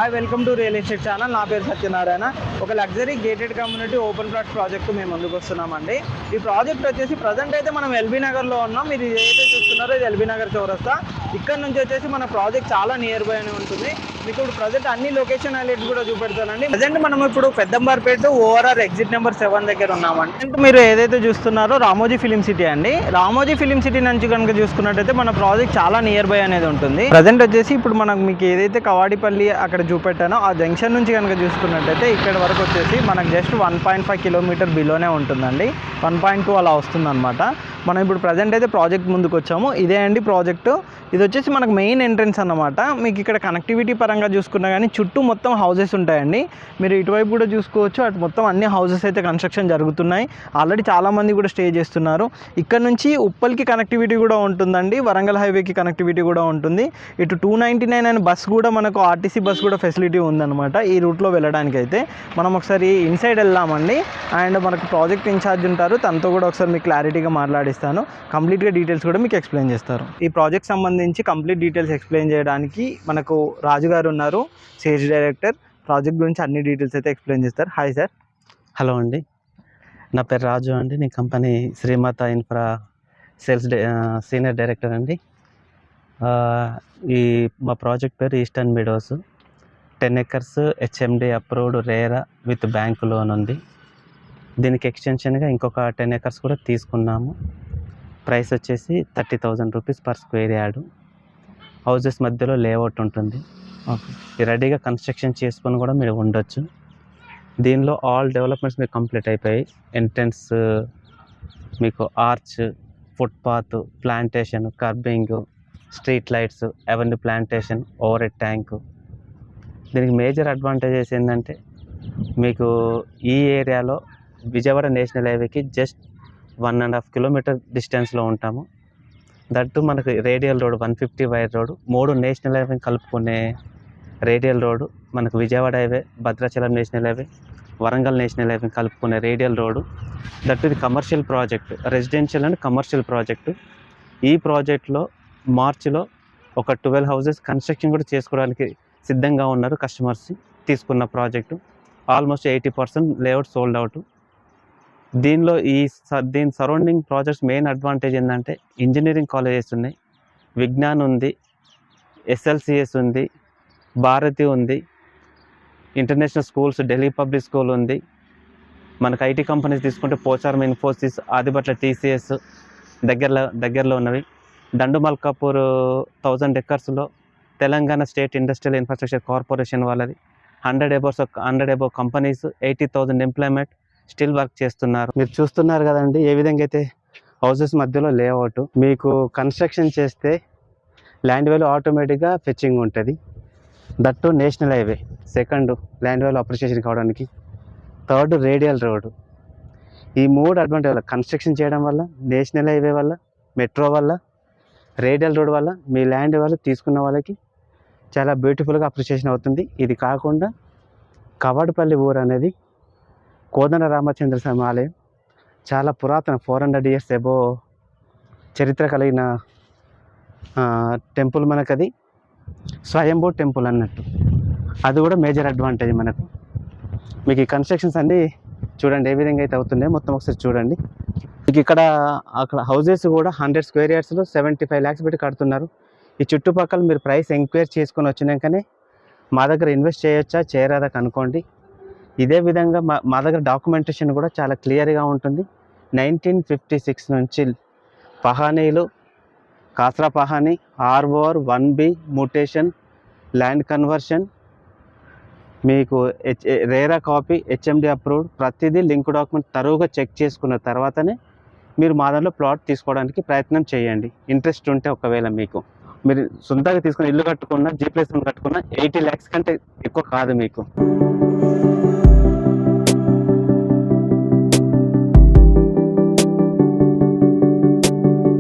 Hi welcome to real estate channel. నా పేరు సత్యనారాయణ. ఒక luxury gated community open plot project మేము ముందుకు వస్తున్నామండి. ఈ ప్రాజెక్ట్ వచ్చేసి ప్రజెంట్ అయితే మనం ఎల్బీ నగర్లో ఉన్నాం. మీరు ఏదైతే చూస్తున్నారో ఇది ఎల్బీ నగర్ చౌరస్తా. ఇక్కడ నుంచి వచ్చేసి మన ప్రాజెక్ట్ చాలా నియర్ బై అని ఉంటుంది. మీకు ఇప్పుడు ప్రజెంట్ అన్ని లొకేషన్ హైలైట్స్ కూడా చూపెడతానండి. ప్రజెంట్ మనం ఇప్పుడు పెద్దంబర్పేట ఓఆర్ఆర్ ఎగ్జిట్ నెంబర్ 7 దగ్గర ఉన్నామండి. మీరు ఏదైతే చూస్తున్నారో రామోజీ ఫిలిం సిటీ అండి. రామోజీ ఫిలిం సిటీ నుంచి కనుక చూసుకున్నట్టయితే మన ప్రాజెక్ట్ చాలా నియర్ బై అనేది ఉంటుంది. ప్రజెంట్ వచ్చేసి ఇప్పుడు మనకు మీకు ఏదైతే కవాడిపల్లి అక్కడ చూపెట్టానో ఆ జంక్షన్ నుంచి కనుక చూసుకున్నట్టయితే ఇక్కడ వరకు వచ్చేసి మనకు జస్ట్ 1.5 కిలోమీటర్ బిలోనే ఉంటుందండి. 1.2 అలా వస్తుందన్నమాట. మనం ఇప్పుడు ప్రజెంట్ అయితే ప్రాజెక్ట్ ముందుకు వచ్చాము. ఇదే అండి ప్రాజెక్టు. ఇది వచ్చేసి మనకు మెయిన్ ఎంట్రన్స్ అన్నమాట. మీకు ఇక్కడ కనెక్టివిటీ పరంగా చూసుకున్నా కానీ చుట్టూ మొత్తం హౌసెస్ ఉంటాయండి. మీరు ఇటువైపు కూడా చూసుకోవచ్చు. అటు మొత్తం అన్ని హౌసెస్ అయితే కన్స్ట్రక్షన్ జరుగుతున్నాయి. ఆల్రెడీ చాలామంది కూడా స్టే చేస్తున్నారు. ఇక్కడ నుంచి ఉప్పల్కి కనెక్టివిటీ కూడా ఉంటుందండి. వరంగల్ హైవేకి కనెక్టివిటీ కూడా ఉంటుంది. ఇటు 299 అనే బస్ కూడా మనకు ఆర్టీసీ బస్ కూడా ఫెసిలిటీ ఉందన్నమాట. ఈ రూట్లో వెళ్ళడానికి అయితే మనం ఒకసారి ఇన్సైడ్ వెళ్దామండి. అండ్ మనకు ప్రాజెక్ట్ ఇన్ఛార్జ్ ఉంటారు, తనతో కూడా ఒకసారి మీకు క్లారిటీగా మాట్లాడిస్తాను. కంప్లీట్గా డీటెయిల్స్ కూడా మీకు ఎక్స్ప్లెయిన్ చేస్తారు. ఈ ప్రాజెక్ట్ సంబంధించి కంప్లీట్ డీటెయిల్స్ ఎక్స్ప్లెయిన్ చేయడానికి మనకు రాజు గారు ఉన్నారు, సేల్స్ డైరెక్టర్. ప్రాజెక్ట్ గురించి అన్ని డీటెయిల్స్ అయితే ఎక్స్ప్లెయిన్ చేస్తారు. Hi sir. హలో అండి, నా పేరు రాజు అండి. నీ company Srimata infra sales senior director అండి. ఈ మా ప్రాజెక్ట్ పేరు eastern meadows. 10 acres HMD approved RERA with bank loan ఉంది. దీనికి ఎక్స్టెన్షన్గా ఇంకొక 10 acres కూడా తీసుకున్నాము. ప్రైస్ వచ్చేసి 30,000 rupees per square yard. Houses మధ్యలో లేఅవుట్ ఉంటుంది. రెడీగా కన్స్ట్రక్షన్ చేసుకొని కూడా మీరు ఉండొచ్చు. దీనిలో ఆల్ డెవలప్మెంట్స్ మీకు కంప్లీట్ అయిపోయాయి. ఎంట్రన్స్ మీకు arch, footpath, plantation, curbing, street lights, avenue plantation, over head tank. దీనికి మేజర్ అడ్వాంటేజెస్ ఏంటంటే మీకు ఈ ఏరియాలో విజయవాడ నేషనల్ హైవేకి జస్ట్ 1.5 కిలోమీటర్ డిస్టెన్స్లో ఉంటాము. దట్టు మనకు రేడియల్ రోడ్ 150 వైర్ రోడ్, 3 నేషనల్ హైవే కలుపుకునే రేడియల్ రోడ్, మనకు Vijayawada highway, Bhadrachalam national highway, Warangal national highway కలుపుకునే రేడియల్ రోడ్డు. దట్ ఇది commercial project, residential and commercial project. ఈ ప్రాజెక్ట్లో మార్చిలో ఒక 12 హౌసెస్ కన్స్ట్రక్షన్ కూడా చేసుకోవడానికి సిద్ధంగా ఉన్నారు కస్టమర్స్. తీసుకున్న project almost 80% layout sold out. దీనిలో దీని సరౌండింగ్ ప్రాజెక్ట్స్ మెయిన్ అడ్వాంటేజ్ ఏంటంటే ఇంజనీరింగ్ కాలేజెస్ ఉన్నాయి, విజ్ఞాన్ ఉంది, ఎస్ఎల్సిఎస్ ఉంది, భారతి ఉంది, international schools, Delhi public school ఉంది. మనకు ఐటీ కంపెనీస్ తీసుకుంటే పోచారం, ఇన్ఫోసిస్, ఆదిబట్ల టీసీఎస్ దగ్గరలో ఉన్నవి. దండుమల్కాపూర్ 1000 acresలో Telangana state industrial infrastructure corporation వాళ్ళది. 100 above companies, 80,000 employment still work చేస్తున్నారు. మీరు చూస్తున్నారు కదండి ఏ విధంగా అయితే హౌసెస్ మధ్యలో లేఅవుట్. మీకు కన్స్ట్రక్షన్ చేస్తే ల్యాండ్ వాల్యూ ఆటోమేటిక్గా ఫెచ్చింగ్ ఉంటుంది. That national highway. Second, land value appreciation కావడానికి. Third, radial road. ఈ 3 అడ్వాంటేజ్ వల్ల, కన్స్ట్రక్షన్ చేయడం వల్ల, నేషనల్ హైవే వల్ల, మెట్రో వల్ల, రేడియల్ రోడ్ వల్ల మీ ల్యాండ్ వాళ్ళు తీసుకున్న వాళ్ళకి చాలా బ్యూటిఫుల్గా అప్రిషియేషన్ అవుతుంది. ఇది కాకుండా కవాడిపల్లి ఊరు అనేది కోదండ రామచంద్ర స్వామి ఆలయం. చాలా పురాతన 400 years అబో చరిత్ర కలిగిన టెంపుల్. మనకు అది స్వయంభూ టెంపుల్ అన్నట్టు. అది కూడా మేజర్ అడ్వాంటేజ్ మనకు. మీకు ఈ కన్స్ట్రక్షన్స్ అన్నీ చూడండి ఏ విధంగా అయితే అవుతున్నాయో మొత్తం ఒకసారి చూడండి. మీకు అక్కడ హౌజెస్ కూడా 100 square yardsలో 75 lakhs పెట్టి కడుతున్నారు. ఈ చుట్టుపక్కల మీరు ప్రైస్ ఎంక్వైరీ చేసుకొని వచ్చినాకనే మా దగ్గర ఇన్వెస్ట్ చేయొచ్చా చేయరాదా కనుక్కోండి. ఇదే విధంగా మా దగ్గర డాక్యుమెంటేషన్ కూడా చాలా క్లియర్గా ఉంటుంది. 1956 నుంచి పహానీలు, కాస్రా పహానీ, ROR, 1B, mutation, land conversion, మీకు రేరా కాపీ, హెచ్ఎండి అప్రూవ్డ్, ప్రతిదీ లింక్ డాక్యుమెంట్ తరువుగా చెక్ చేసుకున్న తర్వాతనే మీరు మా దాంట్లో ప్లాట్ తీసుకోవడానికి ప్రయత్నం చేయండి. ఇంట్రెస్ట్ ఉంటే ఒకవేళ మీరు సొంతంగా తీసుకుని ఇల్లు కట్టుకున్నా, G+1 కట్టుకున్నా 80 lakhs కంటే ఎక్కువ కాదు మీకు.